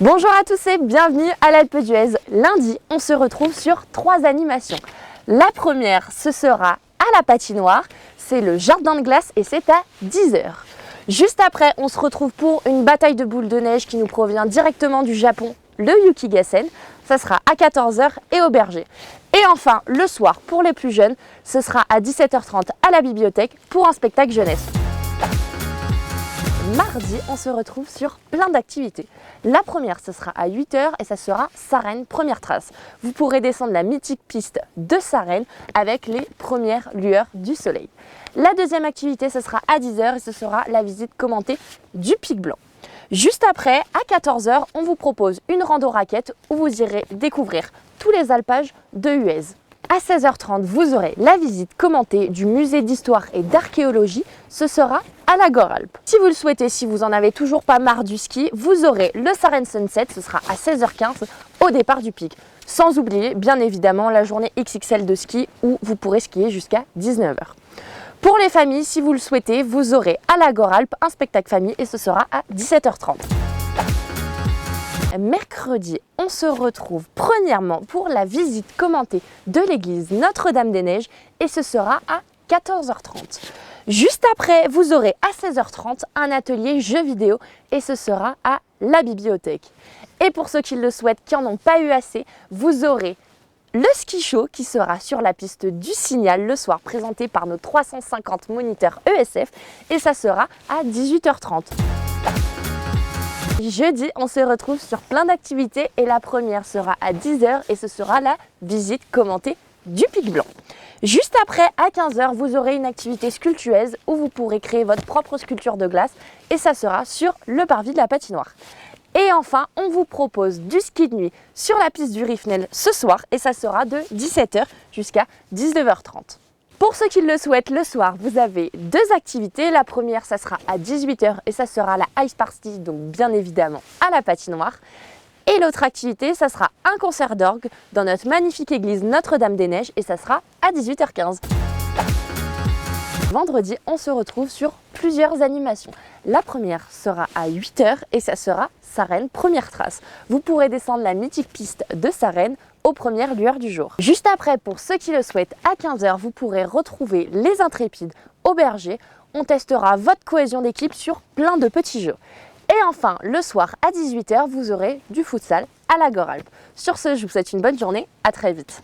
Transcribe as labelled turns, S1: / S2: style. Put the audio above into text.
S1: Bonjour à tous et bienvenue à l'Alpe d'Huez. Lundi, on se retrouve sur 3 animations. La première, ce sera à la patinoire, c'est le jardin de glace et c'est à 10 h. Juste après, on se retrouve pour une bataille de boules de neige qui nous provient directement du Japon, le Yukigassen. Ça sera à 14 h et au Berger. Et enfin, le soir, pour les plus jeunes, ce sera à 17 h 30 à la bibliothèque pour un spectacle jeunesse. Mardi, on se retrouve sur plein d'activités. La première, ce sera à 8 h et ça sera Sarenne, première trace. Vous pourrez descendre la mythique piste de Sarenne avec les premières lueurs du soleil. La deuxième activité, ce sera à 10 h et ce sera la visite commentée du Pic Blanc. Juste après, à 14 h, on vous propose une rando raquette où vous irez découvrir tous les alpages de Huez. À 16 h 30, vous aurez la visite commentée du musée d'histoire et d'archéologie. Ce sera à la Goralp. Si vous le souhaitez, si vous en avez toujours pas marre du ski, vous aurez le Sarenne Sunset. Ce sera à 16 h 15 au départ du pic. Sans oublier, bien évidemment, la journée XXL de ski où vous pourrez skier jusqu'à 19 h. Pour les familles, si vous le souhaitez, vous aurez à la Goralp un spectacle famille et ce sera à 17 h 30. Mercredi, on se retrouve premièrement pour la visite commentée de l'église Notre-Dame-des-Neiges et ce sera à 14 h 30. Juste après, vous aurez à 16 h 30 un atelier jeux vidéo et ce sera à la bibliothèque. Et pour ceux qui le souhaitent, qui n'en ont pas eu assez, vous aurez le ski show qui sera sur la piste du Signal le soir présenté par nos 350 moniteurs ESF et ça sera à 18 h 30. Jeudi, on se retrouve sur plein d'activités et la première sera à 10 h et ce sera la visite commentée du Pic Blanc. Juste après, à 15 h, vous aurez une activité sculptueuse où vous pourrez créer votre propre sculpture de glace et ça sera sur le parvis de la patinoire. Et enfin, on vous propose du ski de nuit sur la piste du Riffnel ce soir et ça sera de 17 h jusqu'à 19 h 30. Pour ceux qui le souhaitent, le soir, vous avez 2 activités. La première, ça sera à 18 h et ça sera la Ice Party, donc bien évidemment à la patinoire. Et l'autre activité, ça sera un concert d'orgue dans notre magnifique église Notre-Dame-des-Neiges et ça sera à 18 h 15. Vendredi, on se retrouve sur plusieurs animations. La première sera à 8 h et ça sera Sarenne, première trace. Vous pourrez descendre la mythique piste de Sarenne aux premières lueurs du jour. Juste après, pour ceux qui le souhaitent, à 15 h, vous pourrez retrouver les intrépides au Berger. On testera votre cohésion d'équipe sur plein de petits jeux. Et enfin, le soir à 18 h, vous aurez du futsal à la Goralp. Sur ce, je vous souhaite une bonne journée, à très vite.